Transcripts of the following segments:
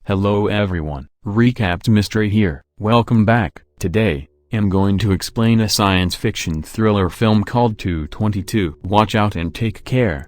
Hello everyone, Recapped Mystery here. Welcome back. Today, I'm going to explain a science fiction thriller film called 222. Watch out and take care.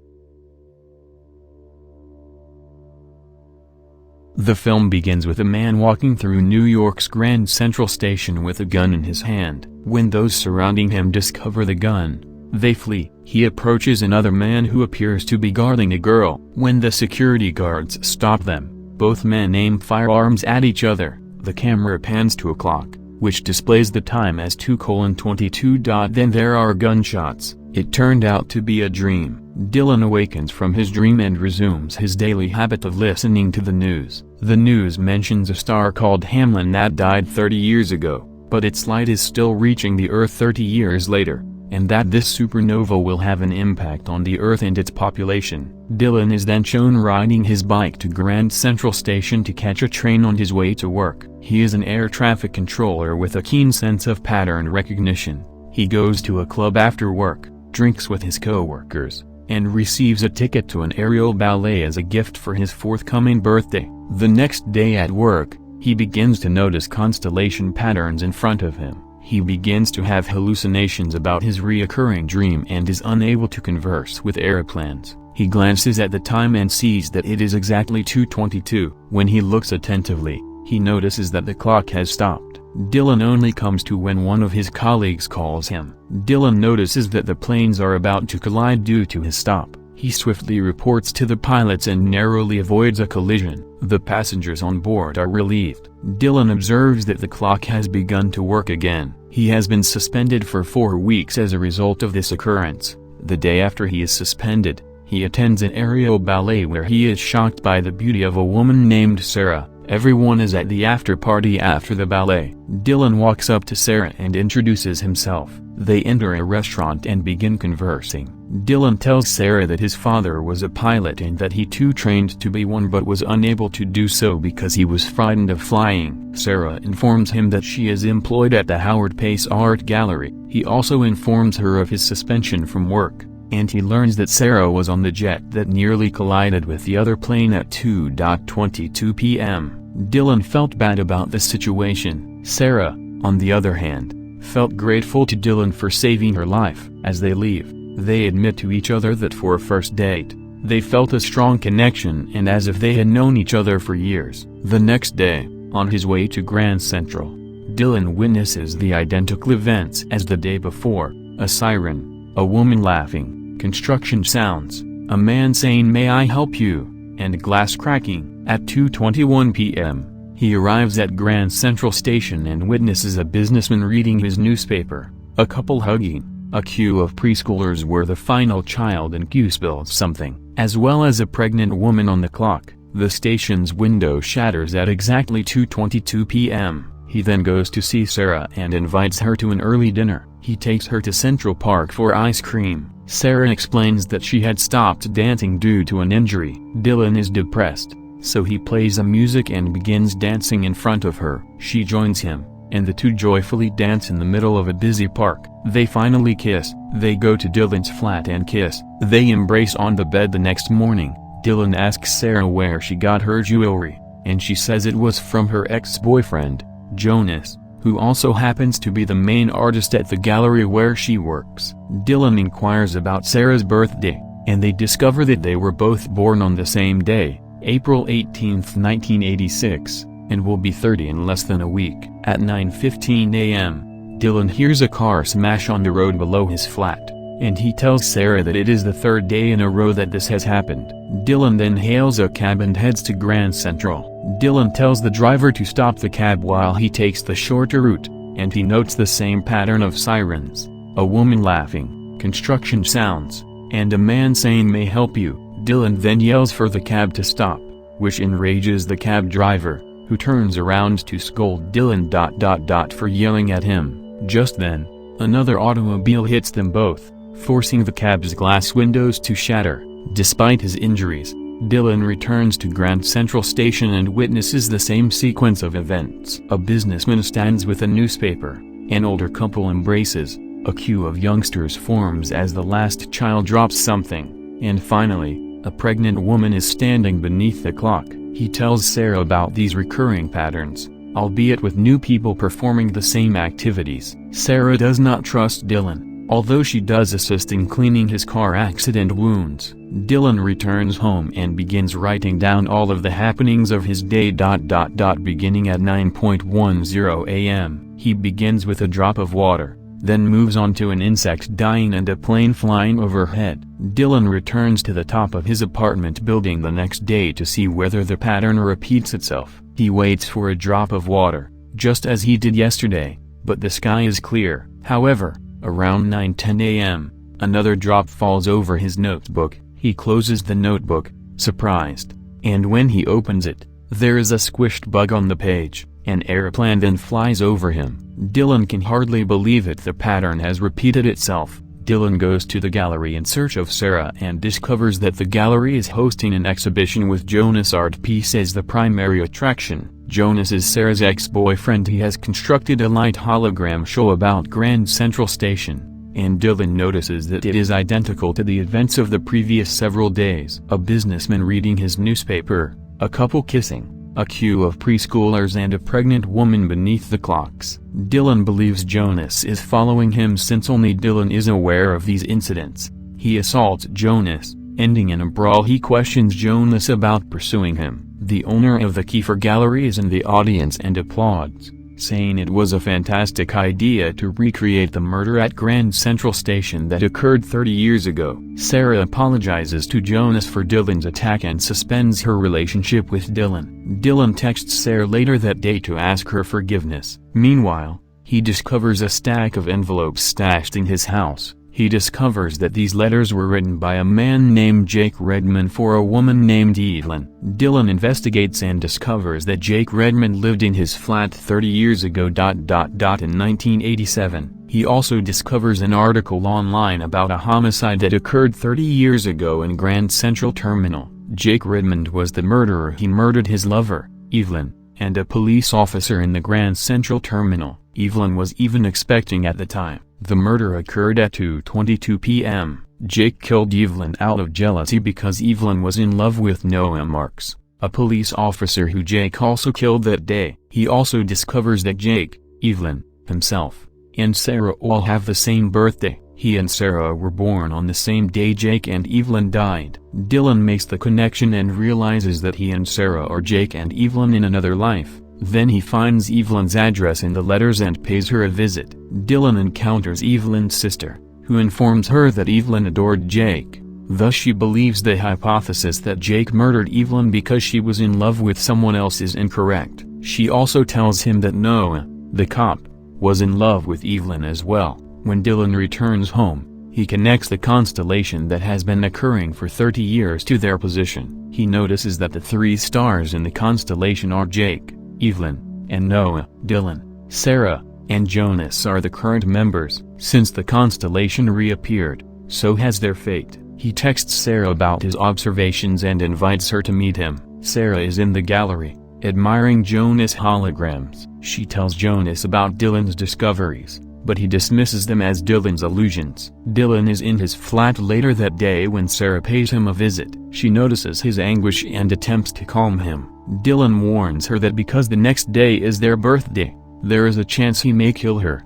The film begins with a man walking through New York's Grand Central Station with a gun in his hand. When those surrounding him discover the gun, they flee. He approaches another man who appears to be guarding a girl. When the security guards stop them, both men aim firearms at each other. The camera pans to a clock, which displays the time as 2:22. Then there are gunshots. It turned out to be a dream. Dylan awakens from his dream and resumes his daily habit of listening to the news. The news mentions a star called Hamlin that died 30 years ago, but its light is still reaching the Earth 30 years later, and that this supernova will have an impact on the Earth and its population. Dylan is then shown riding his bike to Grand Central Station to catch a train on his way to work. He is an air traffic controller with a keen sense of pattern recognition. He goes to a club after work, drinks with his co-workers, and receives a ticket to an aerial ballet as a gift for his forthcoming birthday. The next day at work, he begins to notice constellation patterns in front of him. He begins to have hallucinations about his reoccurring dream and is unable to converse with airplanes. He glances at the time and sees that it is exactly 2:22. When he looks attentively, he notices that the clock has stopped. Dylan only comes to when one of his colleagues calls him. Dylan notices that the planes are about to collide due to his stop. He swiftly reports to the pilots and narrowly avoids a collision. The passengers on board are relieved. Dylan observes that the clock has begun to work again. He has been suspended for 4 weeks as a result of this occurrence. The day after he is suspended, he attends an aerial ballet where he is shocked by the beauty of a woman named Sarah. Everyone is at the after party after the ballet. Dylan walks up to Sarah and introduces himself. They enter a restaurant and begin conversing. Dylan tells Sarah that his father was a pilot and that he too trained to be one but was unable to do so because he was frightened of flying. Sarah informs him that she is employed at the Howard Pace Art Gallery. He also informs her of his suspension from work, and he learns that Sarah was on the jet that nearly collided with the other plane at 2:22 p.m. Dylan felt bad about the situation. Sarah, on the other hand, felt grateful to Dylan for saving her life. As they leave, they admit to each other that for a first date, they felt a strong connection and as if they had known each other for years. The next day, on his way to Grand Central, Dylan witnesses the identical events as the day before: a siren, a woman laughing, construction sounds, a man saying "May I help you?" and glass cracking. At 2:21 p.m., he arrives at Grand Central Station and witnesses a businessman reading his newspaper, a couple hugging, a queue of preschoolers where the final child in queue spills something, as well as a pregnant woman on the clock. The station's window shatters at exactly 2:22 p.m. He then goes to see Sarah and invites her to an early dinner. He takes her to Central Park for ice cream. Sarah explains that she had stopped dancing due to an injury. Dylan is depressed, so he plays the music and begins dancing in front of her. She joins him, and the two joyfully dance in the middle of a busy park. They finally kiss. They go to Dylan's flat and kiss. They embrace on the bed the next morning. Dylan asks Sarah where she got her jewelry, and she says it was from her ex-boyfriend, Jonas, who also happens to be the main artist at the gallery where she works. Dylan inquires about Sarah's birthday, and they discover that they were both born on the same day, April 18, 1986, and will be 30 in less than a week. At 9:15 a.m., Dylan hears a car smash on the road below his flat, and he tells Sarah that it is the third day in a row that this has happened. Dylan then hails a cab and heads to Grand Central. Dylan tells the driver to stop the cab while he takes the shorter route, and he notes the same pattern of sirens, a woman laughing, construction sounds, and a man saying "May help you?" Dylan then yells for the cab to stop, which enrages the cab driver, who turns around to scold Dylan for yelling at him. Just then, another automobile hits them both, forcing the cab's glass windows to shatter. Despite his injuries, Dylan returns to Grand Central Station and witnesses the same sequence of events. A businessman stands with a newspaper, an older couple embraces, a queue of youngsters forms as the last child drops something, and finally, a pregnant woman is standing beneath the clock. He tells Sarah about these recurring patterns, albeit with new people performing the same activities. Sarah does not trust Dylan, although she does assist in cleaning his car accident wounds. Dylan returns home and begins writing down all of the happenings of his day. Beginning at 9:10 a.m., he begins with a drop of water, then moves on to an insect dying and a plane flying overhead. Dylan returns to the top of his apartment building the next day to see whether the pattern repeats itself. He waits for a drop of water, just as he did yesterday, but the sky is clear. However, around 9:10 a.m., another drop falls over his notebook. He closes the notebook, surprised, and when he opens it, there is a squished bug on the page. An airplane then flies over him. Dylan can hardly believe it. The pattern has repeated itself. Dylan goes to the gallery in search of Sarah and discovers that the gallery is hosting an exhibition with Jonas art piece as the primary attraction. Jonas is Sarah's ex-boyfriend. He has constructed a light hologram show about Grand Central Station, and Dylan notices that it is identical to the events of the previous several days. A businessman reading his newspaper, a couple kissing, a queue of preschoolers and a pregnant woman beneath the clocks. Dylan believes Jonas is following him since only Dylan is aware of these incidents. He assaults Jonas, ending in a brawl. He questions Jonas about pursuing him. The owner of the Kiefer Gallery is in the audience and applauds, saying it was a fantastic idea to recreate the murder at Grand Central Station that occurred 30 years ago. Sarah apologizes to Jonas for Dylan's attack and suspends her relationship with Dylan. Dylan texts Sarah later that day to ask her forgiveness. Meanwhile, he discovers a stack of envelopes stashed in his house. He discovers that these letters were written by a man named Jake Redmond for a woman named Evelyn. Dylan investigates and discovers that Jake Redmond lived in his flat 30 years ago. In 1987, he also discovers an article online about a homicide that occurred 30 years ago in Grand Central Terminal. Jake Redmond was the murderer. He murdered his lover, Evelyn, and a police officer in the Grand Central Terminal. Evelyn was even expecting at the time. The murder occurred at 2:22 p.m. Jake killed Evelyn out of jealousy because Evelyn was in love with Noah Marks, a police officer who Jake also killed that day. He also discovers that Jake, Evelyn, himself, and Sarah all have the same birthday. He and Sarah were born on the same day Jake and Evelyn died. Dylan makes the connection and realizes that he and Sarah are Jake and Evelyn in another life. Then he finds Evelyn's address in the letters and pays her a visit. Dylan encounters Evelyn's sister, who informs her that Evelyn adored Jake. Thus she believes the hypothesis that Jake murdered Evelyn because she was in love with someone else is incorrect. She also tells him that Noah, the cop, was in love with Evelyn as well. When Dylan returns home, he connects the constellation that has been occurring for 30 years to their position. He notices that the 3 stars in the constellation are Jake, Evelyn, and Noah. Dylan, Sarah, and Jonas are the current members. Since the constellation reappeared, so has their fate. He texts Sarah about his observations and invites her to meet him. Sarah is in the gallery, admiring Jonas' holograms. She tells Jonas about Dylan's discoveries, but he dismisses them as Dylan's illusions. Dylan is in his flat later that day when Sarah pays him a visit. She notices his anguish and attempts to calm him. Dylan warns her that because the next day is their birthday, there is a chance he may kill her,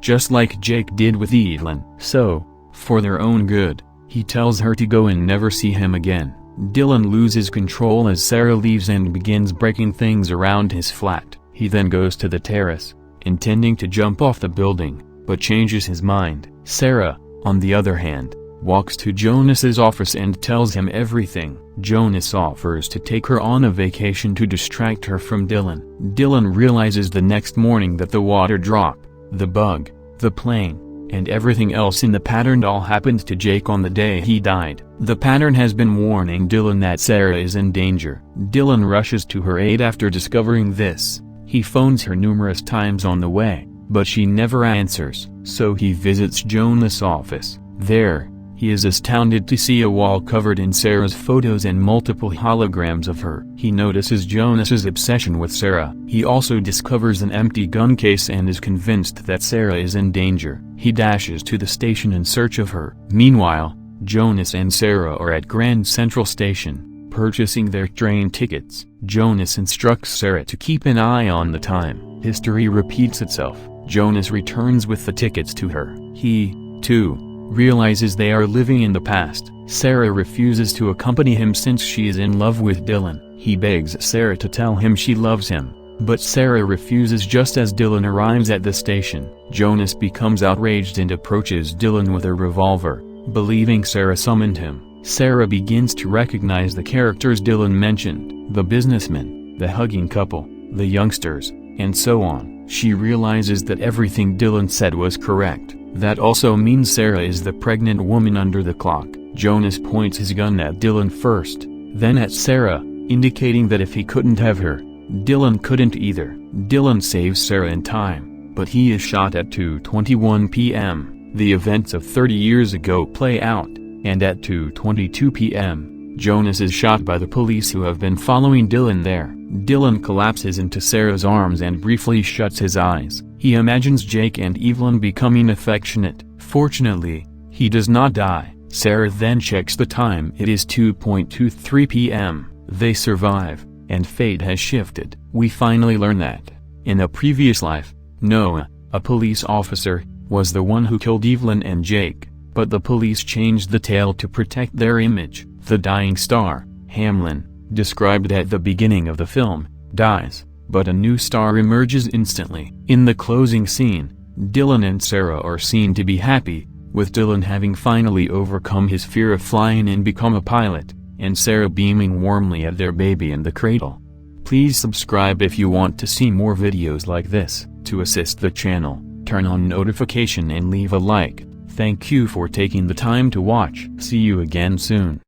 just like Jake did with Evelyn. So, for their own good, he tells her to go and never see him again. Dylan loses control as Sarah leaves and begins breaking things around his flat. He then goes to the terrace, intending to jump off the building, but changes his mind. Sarah, on the other hand, walks to Jonas's office and tells him everything. Jonas offers to take her on a vacation to distract her from Dylan. Dylan realizes the next morning that the water drop, the bug, the plane, and everything else in the pattern all happened to Jake on the day he died. The pattern has been warning Dylan that Sarah is in danger. Dylan rushes to her aid after discovering this. He phones her numerous times on the way, but she never answers. So he visits Jonas' office. There, he is astounded to see a wall covered in Sarah's photos and multiple holograms of her. He notices Jonas's obsession with Sarah. He also discovers an empty gun case and is convinced that Sarah is in danger. He dashes to the station in search of her. Meanwhile, Jonas and Sarah are at Grand Central Station, purchasing their train tickets. Jonas instructs Sarah to keep an eye on the time. History repeats itself. Jonas returns with the tickets to her. He, too, realizes they are living in the past. Sarah refuses to accompany him since she is in love with Dylan. He begs Sarah to tell him she loves him, but Sarah refuses just as Dylan arrives at the station. Jonas becomes outraged and approaches Dylan with a revolver, believing Sarah summoned him. Sarah begins to recognize the characters Dylan mentioned, the businessman, the hugging couple, the youngsters, and so on. She realizes that everything Dylan said was correct. That also means Sarah is the pregnant woman under the clock. Jonas points his gun at Dylan first, then at Sarah, indicating that if he couldn't have her, Dylan couldn't either. Dylan saves Sarah in time, but he is shot at 2:21 p.m. The events of 30 years ago play out, and at 2:22 p.m., Jonas is shot by the police who have been following Dylan there. Dylan collapses into Sarah's arms and briefly shuts his eyes. He imagines Jake and Evelyn becoming affectionate. Fortunately, he does not die. Sarah then checks the time. It is 2:23 p.m. They survive, and fate has shifted. We finally learn that, in a previous life, Noah, a police officer, was the one who killed Evelyn and Jake, but the police changed the tale to protect their image. The dying star, Hamlin, described at the beginning of the film, dies, but a new star emerges instantly. In the closing scene, Dylan and Sarah are seen to be happy, with Dylan having finally overcome his fear of flying and become a pilot, and Sarah beaming warmly at their baby in the cradle. Please subscribe if you want to see more videos like this. To assist the channel, turn on notification and leave a like. Thank you for taking the time to watch. See you again soon.